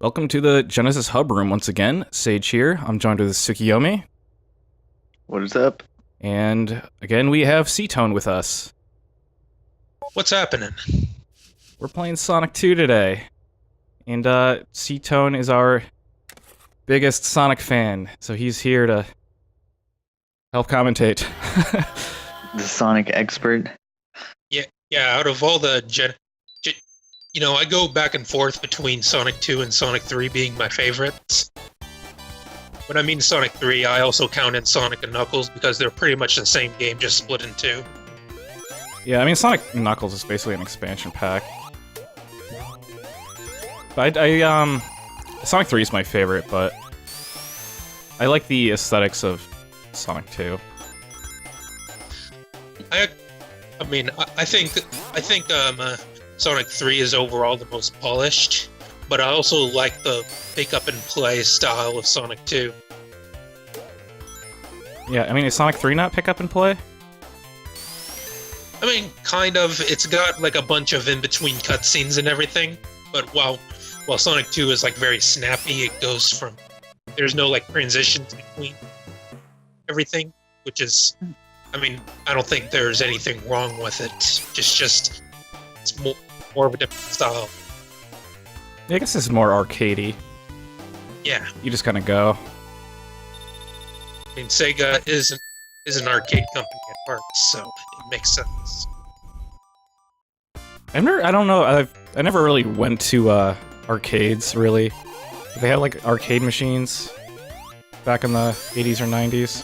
Welcome to the Genesis Hub Room once again. Sage here. I'm joined with Tsukiyomi. What is up? And again, we have Ctoan with us. What's happening? We're playing Sonic 2 today. And Ctoan is our biggest Sonic fan, so he's here to help commentate. The Sonic expert? Yeah, out of all the I go back and forth between Sonic 2 and Sonic 3 being my favorites. When I mean Sonic 3, I also count in Sonic and Knuckles because they're pretty much the same game, just split in two. Yeah, I mean, Sonic Knuckles is basically an expansion pack. But Sonic 3 is my favorite, but I like the aesthetics of Sonic 2. I think Sonic 3 is overall the most polished, but I also like the pick-up-and-play style of Sonic 2. Yeah, I mean, is Sonic 3 not pick up and play? I mean, kind of. It's got like a bunch of in-between cutscenes and everything, but while Sonic 2 is like very snappy, it goes from... There's no like transitions between everything, which is... I mean, I don't think there's anything wrong with it. It's more of a different style. Yeah, I guess this is more arcadey. Yeah. You just kind of go. I mean, Sega is an arcade company at heart, so it makes sense. I never really went to arcades, really. They had like arcade machines back in the 80s or 90s.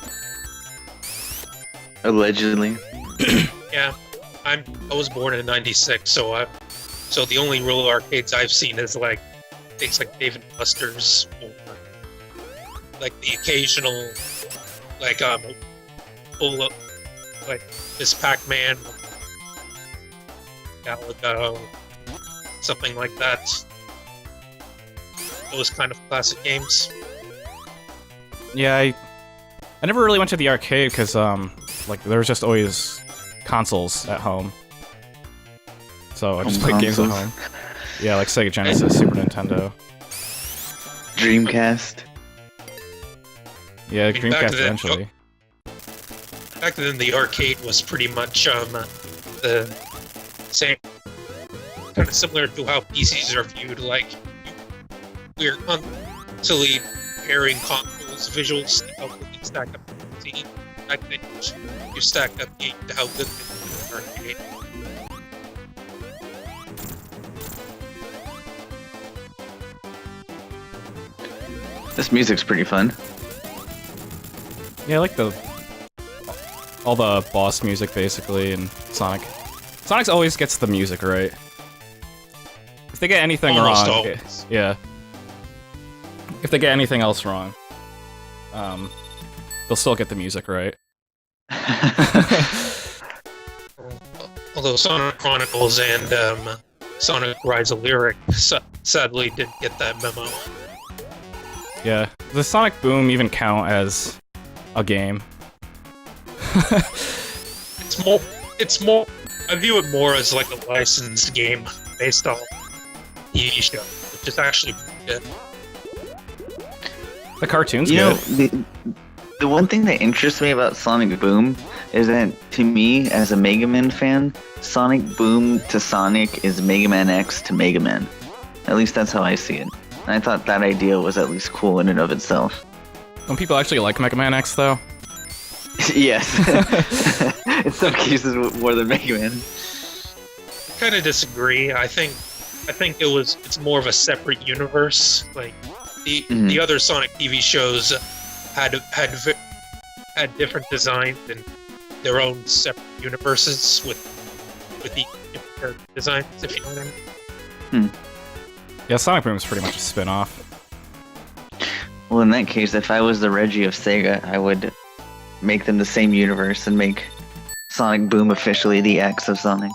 Allegedly. Yeah, I was born in '96, so the only real arcades I've seen is like things like Dave and Buster's, or like the occasional like pull up like Miss Pac-Man, Galaga, something like that. Those kind of classic games. Yeah, I never really went to the arcade because like there was just always consoles at home. So I just played games at home. Yeah, like Sega Genesis, Super Nintendo. Dreamcast. Yeah, I mean, Dreamcast eventually. Back then, the arcade was pretty much the same, kind of similar to how PCs are viewed. Like, we're constantly comparing consoles' visuals to how good they stack up to the PC. Back then, you stacked up to how good they were in the arcade. This music's pretty fun. Yeah, I like all the boss music basically, and Sonic. Sonic always gets the music right. If they get anything Almost wrong, always. yeah. If they get anything else wrong, they'll still get the music right. Although Sonic Chronicles and Sonic Rise of Lyric sadly didn't get that memo. Yeah, does Sonic Boom even count as a game? It's more. I view it more as like a licensed game based on TV show, which is actually good. The cartoon's You know, good. the one thing that interests me about Sonic Boom is that, to me, as a Mega Man fan, Sonic Boom to Sonic is Mega Man X to Mega Man. At least that's how I see it. And I thought that idea was at least cool in and of itself. Don't people actually like Mega Man X though? Yes. In some cases, more than Mega Man. I kind of disagree. I think it's more of a separate universe. Like the other Sonic TV shows had different designs and their own separate universes with the different character designs, if you know what I mean. Yeah, Sonic Boom is pretty much a spin-off. Well, in that case, if I was the Reggie of Sega, I would make them the same universe and make Sonic Boom officially the X of Sonic.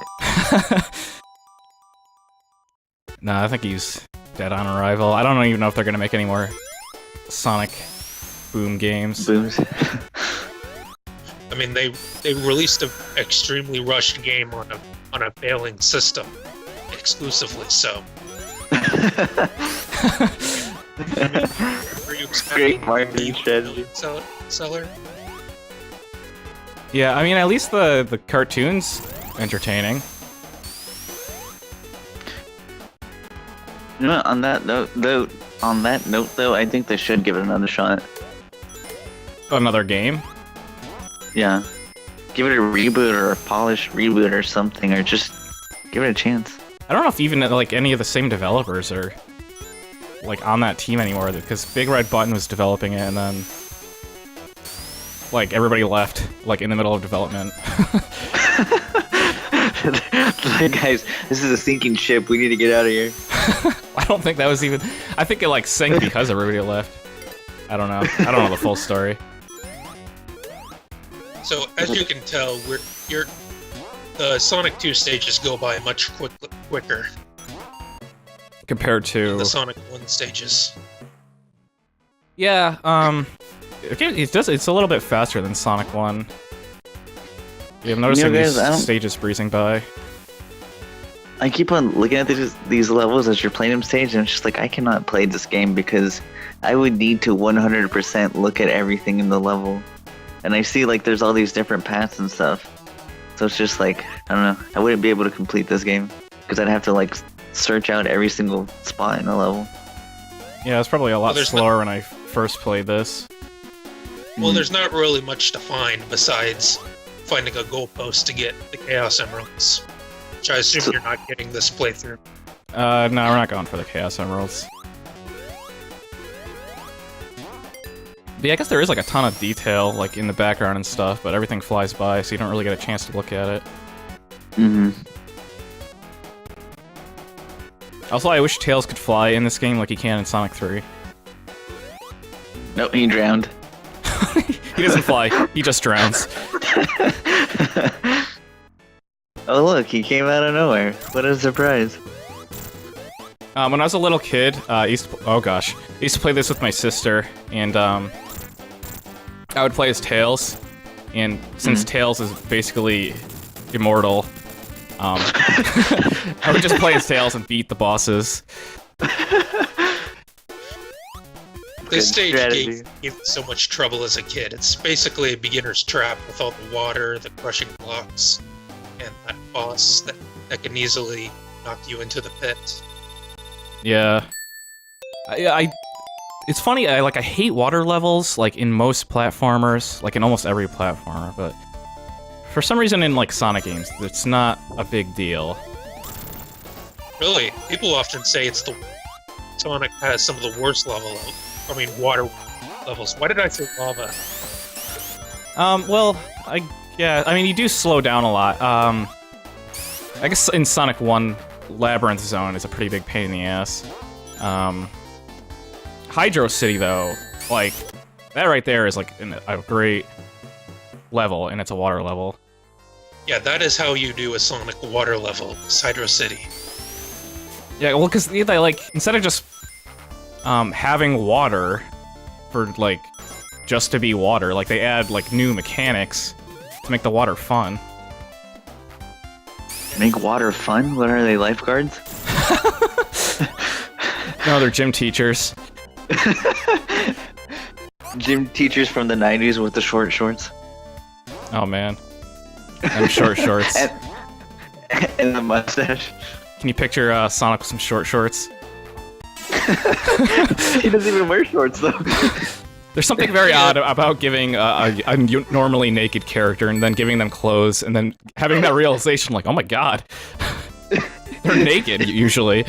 Nah, I think he's dead on arrival. I don't even know if they're gonna make any more Sonic Boom games. Booms. I mean, they released an extremely rushed game on a failing system exclusively. So Were you expecting Great to marketing be strategy. seller? Yeah, I mean, at least the cartoon's entertaining. You know, on that note, though, I think they should give it another shot. Another game? Yeah, give it a reboot or a polished reboot or something, or just give it a chance. I don't know if even like any of the same developers are like on that team anymore, because Big Red Button was developing it, and then like everybody left like in the middle of development. Like, guys, this is a sinking ship. We need to get out of here. I don't think that was even. I think it like sank because everybody left. I don't know. I don't know the full story. So as you can tell, the Sonic 2 stages go by much quicker Compared than to the Sonic 1 stages. yeah, it's a little bit faster than Sonic 1. Yeah, I'm noticing guys, these stages breezing by. I keep on looking at these levels as you're playing them stage, and I'm just like, I cannot play this game because I would need to 100% look at everything in the level. And I see like there's all these different paths and stuff. So it's just like, I don't know, I wouldn't be able to complete this game because I'd have to like search out every single spot in the level. Yeah, it's probably a lot there's slower when I first played this. Well, there's not really much to find besides finding a goalpost to get the Chaos Emeralds, which I assume you're not getting this playthrough. No, we're not going for the Chaos Emeralds. But yeah, I guess there is like a ton of detail like in the background and stuff, but everything flies by, so you don't really get a chance to look at it. Also, I wish Tails could fly in this game like he can in Sonic 3. Nope, he drowned. He doesn't fly, he just drowns. Oh look, he came out of nowhere. What a surprise. When I was a little kid, I used to play this with my sister, and I would play as Tails, and since Tails is basically immortal, I would just play as Tails and beat the bosses. This stage strategy. gave so much trouble as a kid. It's basically a beginner's trap with all the water, the crushing blocks, and that boss that can easily knock you into the pit. Yeah. It's funny, I hate water levels, like, in most platformers, like, in almost every platformer, but for some reason in, like, Sonic games, it's not a big deal. Really, people often say Sonic has some of the worst water levels. Why did I say lava? Well, I mean, you do slow down a lot. I guess in Sonic 1, Labyrinth Zone is a pretty big pain in the ass. Hydro City, though, like, that right there is, like, a great level, and it's a water level. Yeah, that is how you do a Sonic water level, Hydro City. Yeah, well, because they, like, instead of just having water for, like, just to be water, like, they add, like, new mechanics to make the water fun. Make water fun? What are they, lifeguards? No, they're gym teachers. Gym teachers from the 90s with the short shorts. Oh, man. And short shorts. And the mustache. Can you picture Sonic with some short shorts? He doesn't even wear shorts, though. There's something very odd about giving a normally naked character and then giving them clothes and then having that realization, like, oh my god. They're naked, usually.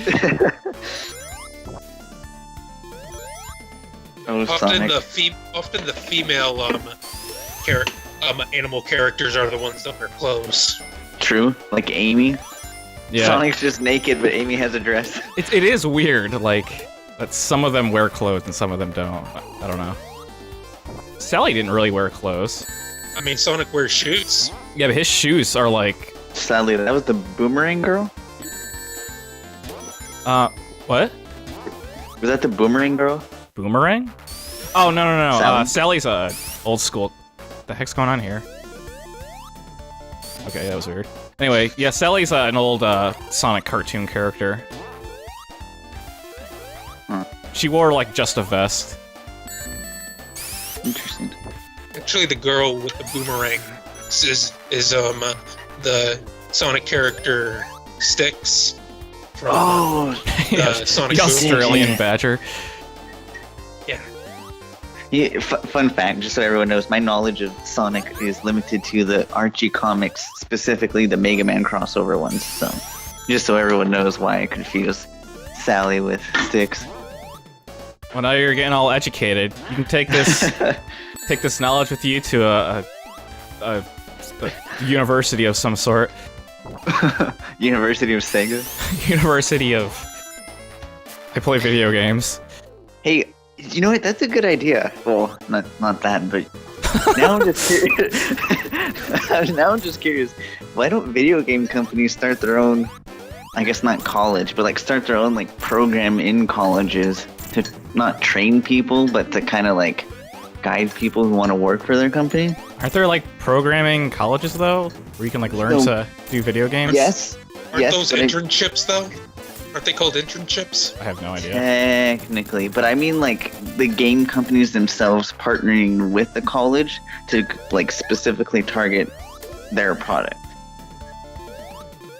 Oh, Often Sonic. the female animal characters are the ones that wear clothes. True, like Amy. Yeah. Sonic's just naked, but Amy has a dress. It is weird, like, that some of them wear clothes and some of them don't. I don't know. Sally didn't really wear clothes. I mean, Sonic wears shoes. Yeah, but his shoes are like... Sadly, that was the boomerang girl? What? Was that the boomerang girl? Boomerang? Oh, no. Sally? Sally's a old school... What the heck's going on here? Okay, that was weird. Anyway, yeah, Sally's an old Sonic cartoon character. Huh. She wore like just a vest. Interesting. Actually, the girl with the boomerang is the Sonic character Styx from Sonic the Boom. Australian Badger. Yeah, fun fact, just so everyone knows, my knowledge of Sonic is limited to the Archie comics, specifically the Mega Man crossover ones. So, just so everyone knows why I confuse Sally with Styx. Well, now you're getting all educated. You can take this knowledge with you to a university of some sort. University of Sega. University of. I play video games. Hey, you know what? That's a good idea. Well, not that, but now I'm just curious. Now I'm just curious. Why don't video game companies start their own? I guess not college, but like start their own like program in colleges to not train people, but to kind of like guide people who want to work for their company. Aren't there like programming colleges though, where you can like learn to do video games? Yes. Aren't those internships though? Aren't they called internships? I have no idea. Technically, but I mean like the game companies themselves partnering with the college to like specifically target their product.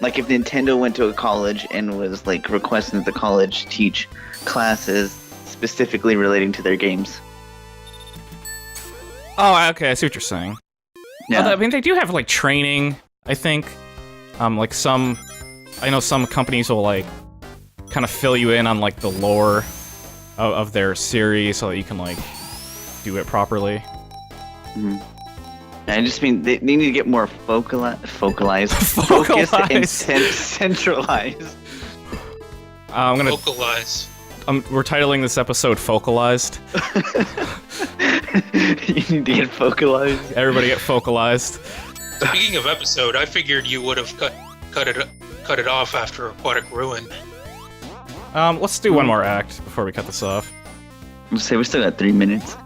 Like if Nintendo went to a college and was like requesting that the college teach classes specifically relating to their games. Oh, okay, I see what you're saying. Yeah. Although, I mean, they do have like training, I think. Like I know some companies will like kind of fill you in on like the lore of their series so that you can like do it properly. Mm-hmm. I just mean they need to get more focalized, focused, and centralized. Focalize. We're titling this episode "Focalized." You need to get focalized. Everybody get focalized. Speaking of episode, I figured you would have cut it off after Aquatic Ruin. Let's do one more act before we cut this off. Let's say we still got 3 minutes.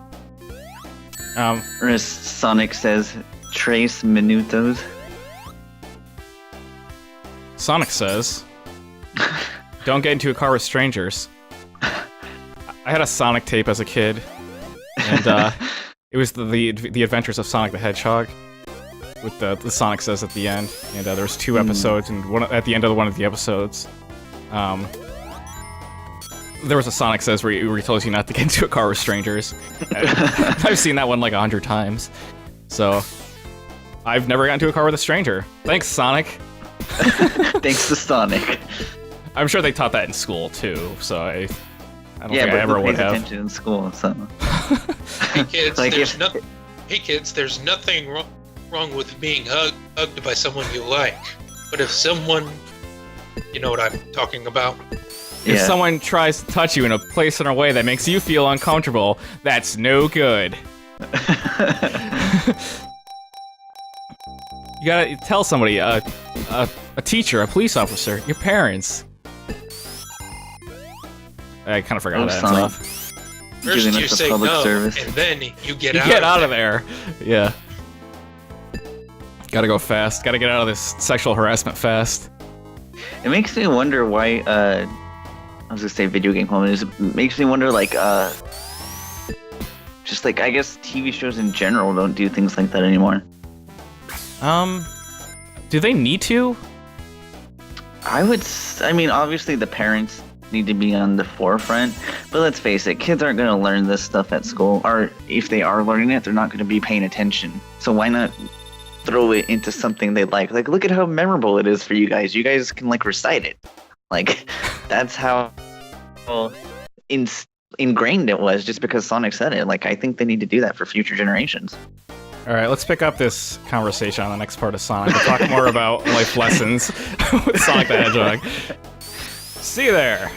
Um, Or as Sonic says, tres minutos. Sonic says, "Don't get into a car with strangers." I had a Sonic tape as a kid, and it was the Adventures of Sonic the Hedgehog, with the Sonic says at the end. And there was 2 episodes, and at the end of one of the episodes, there was a Sonic says where he tells you not to get into a car with strangers. I've seen that one like 100 times. So, I've never gotten into a car with a stranger. Thanks, Sonic. Thanks to Sonic. I'm sure they taught that in school too, so I don't Yeah, think but I ever who would pays have. attention in school? So. Hey kids, Like Hey kids, there's nothing wrong with being hugged by someone you like. But if someone, you know what I'm talking about. If someone tries to touch you in a place in a way that makes you feel uncomfortable, that's no good. You gotta tell somebody, a teacher, a police officer, your parents. I kind of forgot that Sonic. stuff. First Giving you us a say public no, service. and then you get You out. get out of there. Yeah. Gotta go fast. Gotta get out of this sexual harassment fast. It makes me wonder why, I was gonna say video game companies. It makes me wonder, like, just like, I guess TV shows in general don't do things like that anymore. Do they need to? I mean, obviously the parents need to be on the forefront, but let's face it, kids aren't going to learn this stuff at school, or if they are learning it, they're not going to be paying attention. So why not throw it into something they like? Like, look at how memorable it is for you guys. You guys can, like, recite it. Like, that's how ingrained it was just because Sonic said it. Like, I think they need to do that for future generations. Alright, let's pick up this conversation on the next part of Sonic. We'll talk more about life lessons with Sonic the Hedgehog. See you there!